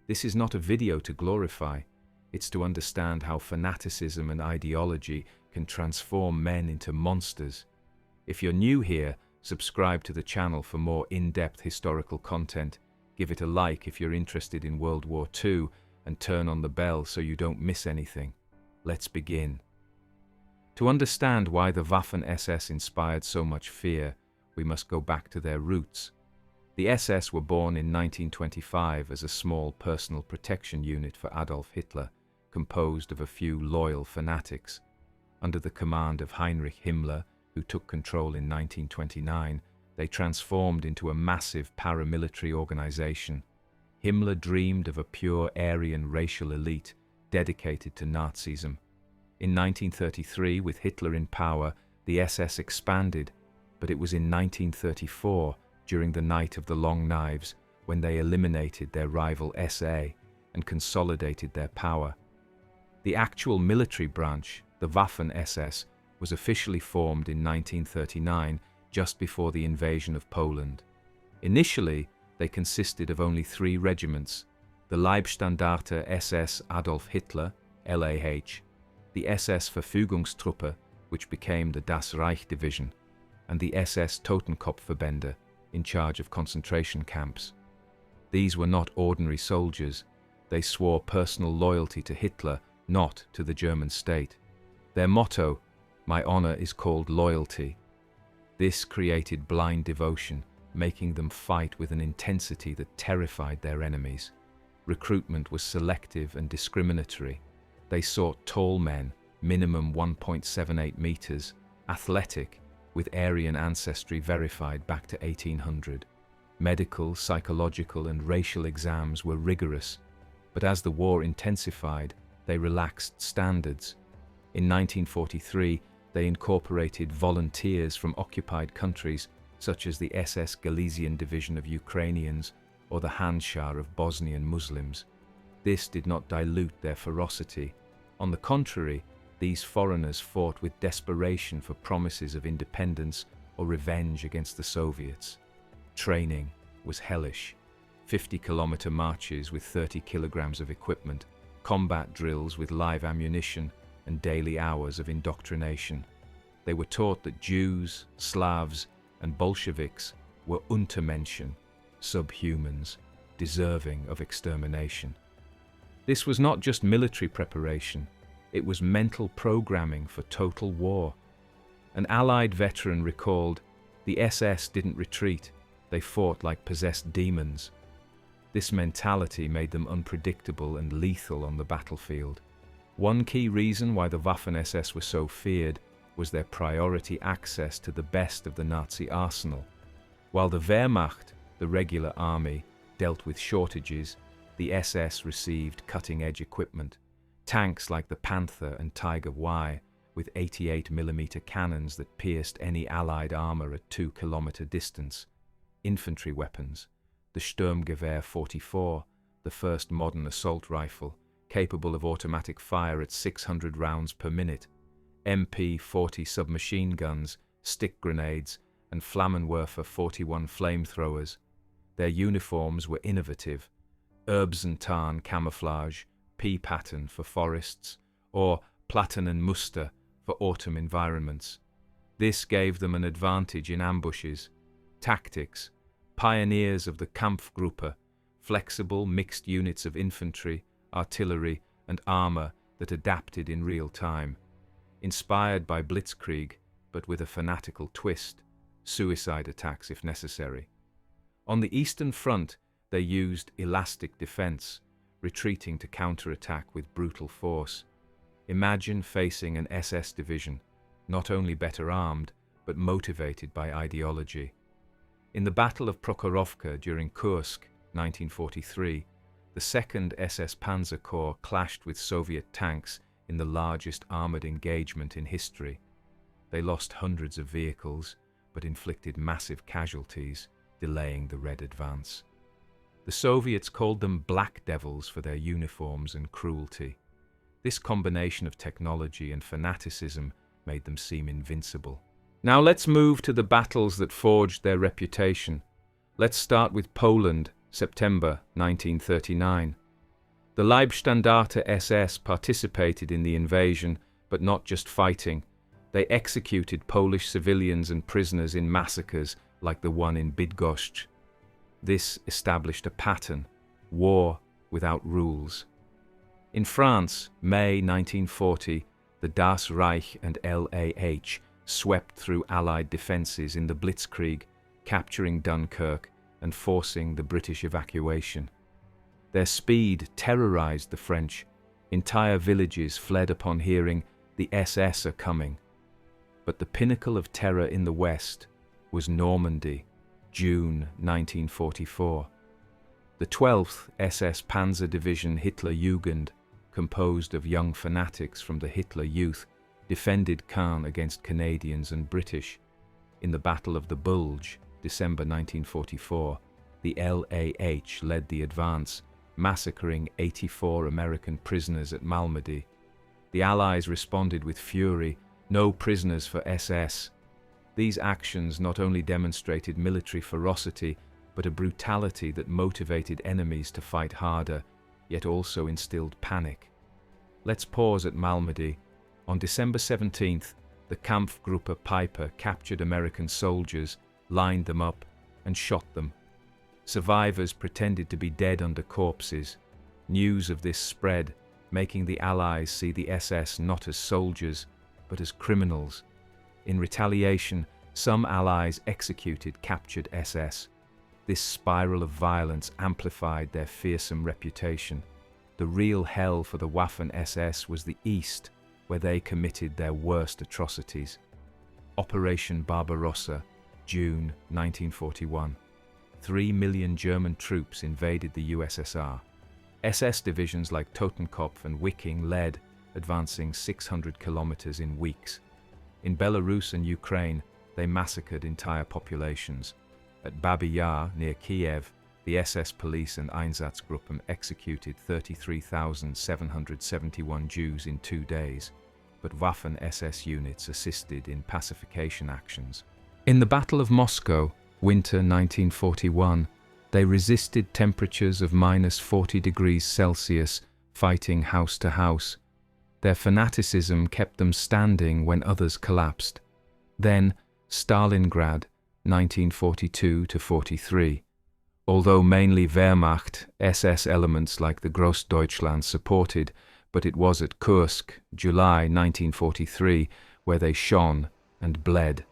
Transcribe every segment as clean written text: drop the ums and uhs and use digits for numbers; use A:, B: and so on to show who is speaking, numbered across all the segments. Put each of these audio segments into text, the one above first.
A: This is not a video to glorify, it's to understand how fanaticism and ideology can transform men into monsters. If you're new here, subscribe to the channel for more in-depth historical content, give it a like if you're interested in World War II, and turn on the bell so you don't miss anything. Let's begin. To understand why the Waffen-SS inspired so much fear, we must go back to their roots. The SS were born in 1925 as a small personal protection unit for Adolf Hitler, composed of a few loyal fanatics. Under the command of Heinrich Himmler, who took control in 1929, they transformed into a massive paramilitary organization. Himmler dreamed of a pure Aryan racial elite dedicated to Nazism. In 1933, with Hitler in power, the SS expanded, but it was in 1934, during the Night of the Long Knives, when they eliminated their rival SA and consolidated their power. The actual military branch, the Waffen-SS, was officially formed in 1939, just before the invasion of Poland. Initially, they consisted of only 3 regiments: the Leibstandarte SS Adolf Hitler, LAH, the SS Verfügungstruppe, which became the Das Reich Division, and the SS Totenkopfverbände, in charge of concentration camps. These were not ordinary soldiers. They swore personal loyalty to Hitler, not to the German state. Their motto, "My honor is called loyalty." This created blind devotion, making them fight with an intensity that terrified their enemies. Recruitment was selective and discriminatory. They sought tall men, minimum 1.78 meters, athletic, with Aryan ancestry verified back to 1800. Medical, psychological, and racial exams were rigorous, but as the war intensified, they relaxed standards. In 1943, they incorporated volunteers from occupied countries, such as the SS Galician Division of Ukrainians or the Handschar of Bosnian Muslims. This did not dilute their ferocity. On the contrary, these foreigners fought with desperation for promises of independence or revenge against the Soviets. Training was hellish. 50-kilometer marches with 30 kilograms of equipment, combat drills with live ammunition, and daily hours of indoctrination. They were taught that Jews, Slavs, and Bolsheviks were Untermenschen, subhumans, deserving of extermination. This was not just military preparation, it was mental programming for total war. An Allied veteran recalled, "The SS didn't retreat, they fought like possessed demons." This mentality made them unpredictable and lethal on the battlefield. One key reason why the Waffen-SS were so feared was their priority access to the best of the Nazi arsenal. While the Wehrmacht, the regular army, dealt with shortages, the SS received cutting-edge equipment. Tanks like the Panther and Tiger Y, with 88mm cannons that pierced any Allied armor at 2-kilometer distance. Infantry weapons, the Sturmgewehr 44, the first modern assault rifle, capable of automatic fire at 600 rounds per minute, MP-40 submachine guns, stick grenades, and Flammenwerfer 41 flamethrowers. Their uniforms were innovative: Erbsentarn camouflage, P-pattern for forests, or Plattenenmuster for autumn environments. This gave them an advantage in ambushes. Tactics: pioneers of the Kampfgruppe, flexible mixed units of infantry, artillery, and armor that adapted in real time. Inspired by blitzkrieg, but with a fanatical twist, suicide attacks if necessary. On the Eastern Front, they used elastic defense, retreating to counterattack with brutal force. Imagine facing an SS division, not only better armed, but motivated by ideology. In the Battle of Prokhorovka during Kursk, 1943, the 2nd SS Panzer Corps clashed with Soviet tanks in the largest armored engagement in history. They lost hundreds of vehicles, but inflicted massive casualties, delaying the Red advance. The Soviets called them Black Devils for their uniforms and cruelty. This combination of technology and fanaticism made them seem invincible. Now let's move to the battles that forged their reputation. Let's start with Poland, September 1939. The Leibstandarte SS participated in the invasion, but not just fighting. They executed Polish civilians and prisoners in massacres like the one in Bydgoszcz. This established a pattern: war without rules. In France, May 1940, the Das Reich and LAH swept through Allied defences in the Blitzkrieg, capturing Dunkirk and forcing the British evacuation. Their speed terrorized the French. Entire villages fled upon hearing, "The SS are coming." But the pinnacle of terror in the West was Normandy, June 1944. The 12th SS Panzer Division Hitlerjugend, composed of young fanatics from the Hitler Youth, defended Caen against Canadians and British. In the Battle of the Bulge, December 1944, the LAH led the advance, massacring 84 American prisoners at Malmedy. The Allies responded with fury: "No prisoners for SS." These actions not only demonstrated military ferocity, but a brutality that motivated enemies to fight harder, yet also instilled panic. Let's pause at Malmedy. On December 17th, the Kampfgruppe Piper captured American soldiers, lined them up, and shot them. Survivors pretended to be dead under corpses. News of this spread, making the Allies see the SS not as soldiers, but as criminals. In retaliation, some Allies executed captured SS. This spiral of violence amplified their fearsome reputation. The real hell for the Waffen-SS was the East, where they committed their worst atrocities. Operation Barbarossa, June 1941. 3 million German troops invaded the USSR. SS divisions like Totenkopf and Wiking led, advancing 600 kilometers in weeks. In Belarus and Ukraine, they massacred entire populations. At Babi Yar, near Kiev, the SS police and Einsatzgruppen executed 33,771 Jews in 2 days, but Waffen-SS units assisted in pacification actions. In the Battle of Moscow, winter 1941, they resisted temperatures of -40 degrees Celsius, fighting house to house. Their fanaticism kept them standing when others collapsed. Then, Stalingrad, 1942–43. Although mainly Wehrmacht, SS elements like the Großdeutschland supported, but it was at Kursk, July 1943, where they shone and bled.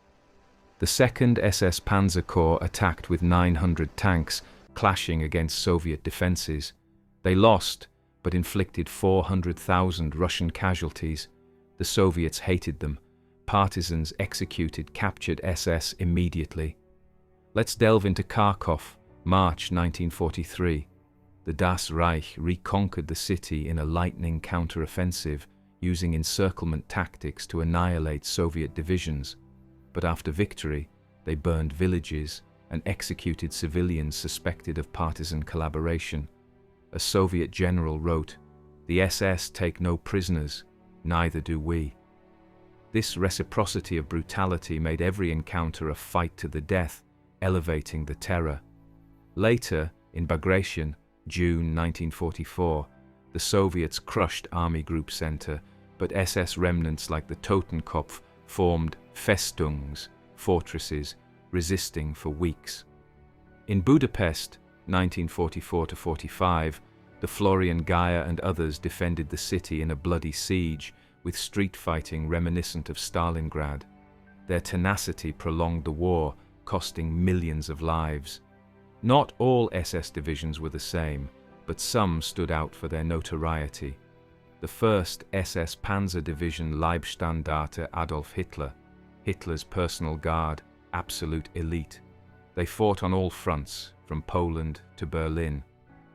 A: The 2nd SS Panzer Corps attacked with 900 tanks, clashing against Soviet defences. They lost, but inflicted 400,000 Russian casualties. The Soviets hated them. Partisans executed captured SS immediately. Let's delve into Kharkov, March 1943. The Das Reich reconquered the city in a lightning counter-offensive, using encirclement tactics to annihilate Soviet divisions. But after victory, they burned villages and executed civilians suspected of partisan collaboration. A Soviet general wrote, "The SS take no prisoners, neither do we." This reciprocity of brutality made every encounter a fight to the death, elevating the terror. Later, in Bagration, June 1944, the Soviets crushed Army Group Center, but SS remnants like the Totenkopf formed Festungs, fortresses, resisting for weeks. In Budapest, 1944–45, the Florian Geyer and others defended the city in a bloody siege, with street fighting reminiscent of Stalingrad. Their tenacity prolonged the war, costing millions of lives. Not all SS divisions were the same, but some stood out for their notoriety. The 1st SS Panzer Division Leibstandarte Adolf Hitler, Hitler's personal guard, absolute elite. They fought on all fronts, from Poland to Berlin.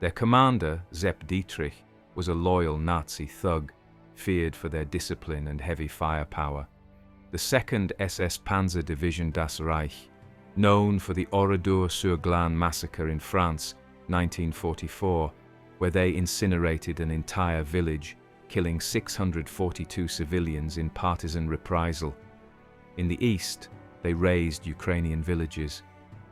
A: Their commander, Sepp Dietrich, was a loyal Nazi thug, feared for their discipline and heavy firepower. The 2nd SS Panzer Division Das Reich, known for the Oradour-sur-Glane massacre in France, 1944, where they incinerated an entire village, killing 642 civilians in partisan reprisal. In the east, they razed Ukrainian villages.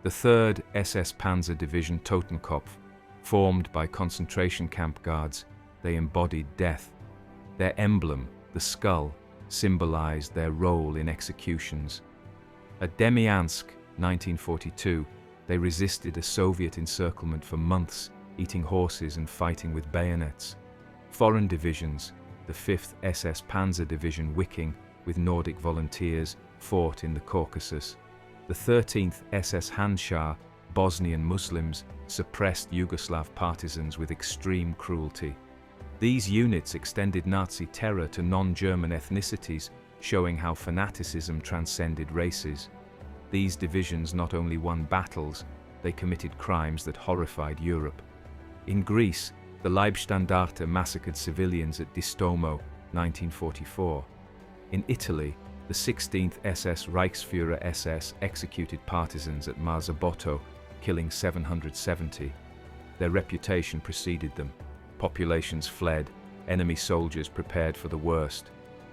A: The 3rd SS Panzer Division Totenkopf, formed by concentration camp guards, they embodied death. Their emblem, the skull, symbolized their role in executions. At Demyansk, 1942, they resisted a Soviet encirclement for months, eating horses and fighting with bayonets. Foreign divisions, the 5th SS Panzer Division Wiking, with Nordic volunteers, fought in the Caucasus. The 13th SS Handschar, Bosnian Muslims, suppressed Yugoslav partisans with extreme cruelty. These units extended Nazi terror to non-German ethnicities, showing how fanaticism transcended races. These divisions not only won battles, they committed crimes that horrified Europe. In Greece, the Leibstandarte massacred civilians at Distomo, 1944. In Italy, the 16th SS Reichsführer SS executed partisans at Marzabotto, killing 770. Their reputation preceded them. Populations fled, enemy soldiers prepared for the worst.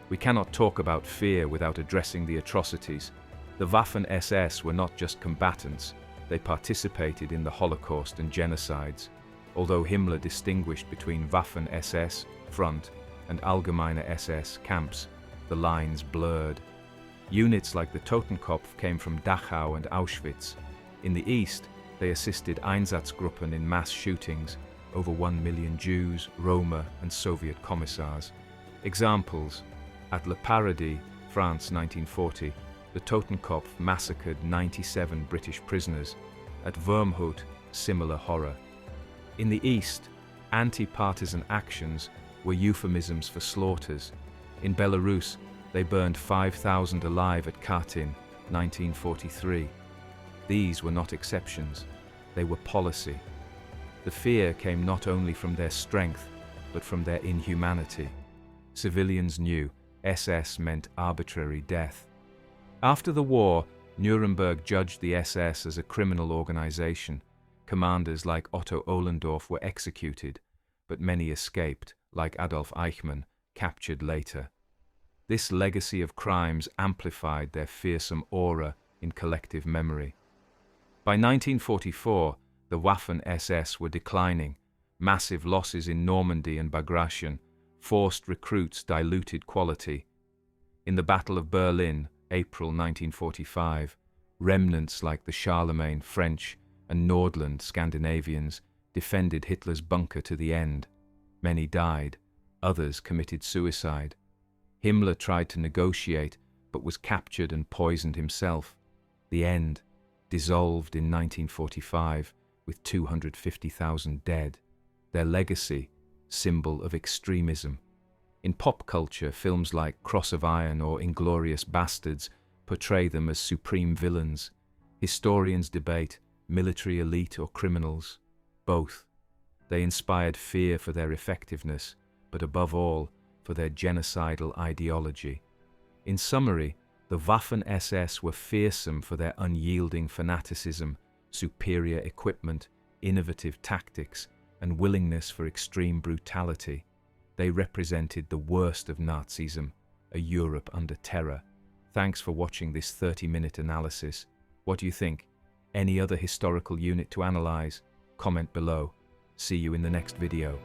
A: We cannot talk about fear without addressing the atrocities. The Waffen-SS were not just combatants, they participated in the Holocaust and genocides. Although Himmler distinguished between Waffen-SS, front, and Allgemeine SS, camps, the lines blurred. Units like the Totenkopf came from Dachau and Auschwitz. In the east, they assisted Einsatzgruppen in mass shootings, over 1 million Jews, Roma, and Soviet commissars. Examples: at Le Paradis, France, 1940, the Totenkopf massacred 97 British prisoners. At Wormhout, similar horror. In the east, anti-partisan actions were euphemisms for slaughters. In Belarus, they burned 5,000 alive at Katyn, 1943. These were not exceptions, they were policy. The fear came not only from their strength, but from their inhumanity. Civilians knew SS meant arbitrary death. After the war, Nuremberg judged the SS as a criminal organization. Commanders like Otto Ohlendorf were executed, but many escaped, like Adolf Eichmann, captured later. This legacy of crimes amplified their fearsome aura in collective memory. By 1944, the Waffen-SS were declining. Massive losses in Normandy and Bagration, forced recruits diluted quality. In the Battle of Berlin, April 1945, remnants like the Charlemagne French and Nordland Scandinavians defended Hitler's bunker to the end. Many died, others committed suicide. Himmler tried to negotiate, but was captured and poisoned himself. The end, dissolved in 1945, with 250,000 dead. Their legacy, symbol of extremism. In pop culture, films like Cross of Iron or Inglourious Bastards portray them as supreme villains. Historians debate military elite or criminals. Both. They inspired fear for their effectiveness, but above all, for their genocidal ideology. In summary, the Waffen-SS were fearsome for their unyielding fanaticism, superior equipment, innovative tactics, and willingness for extreme brutality. They represented the worst of Nazism, a Europe under terror. Thanks for watching this 30-minute analysis. What do you think? Any other historical unit to analyze? Comment below. See you in the next video.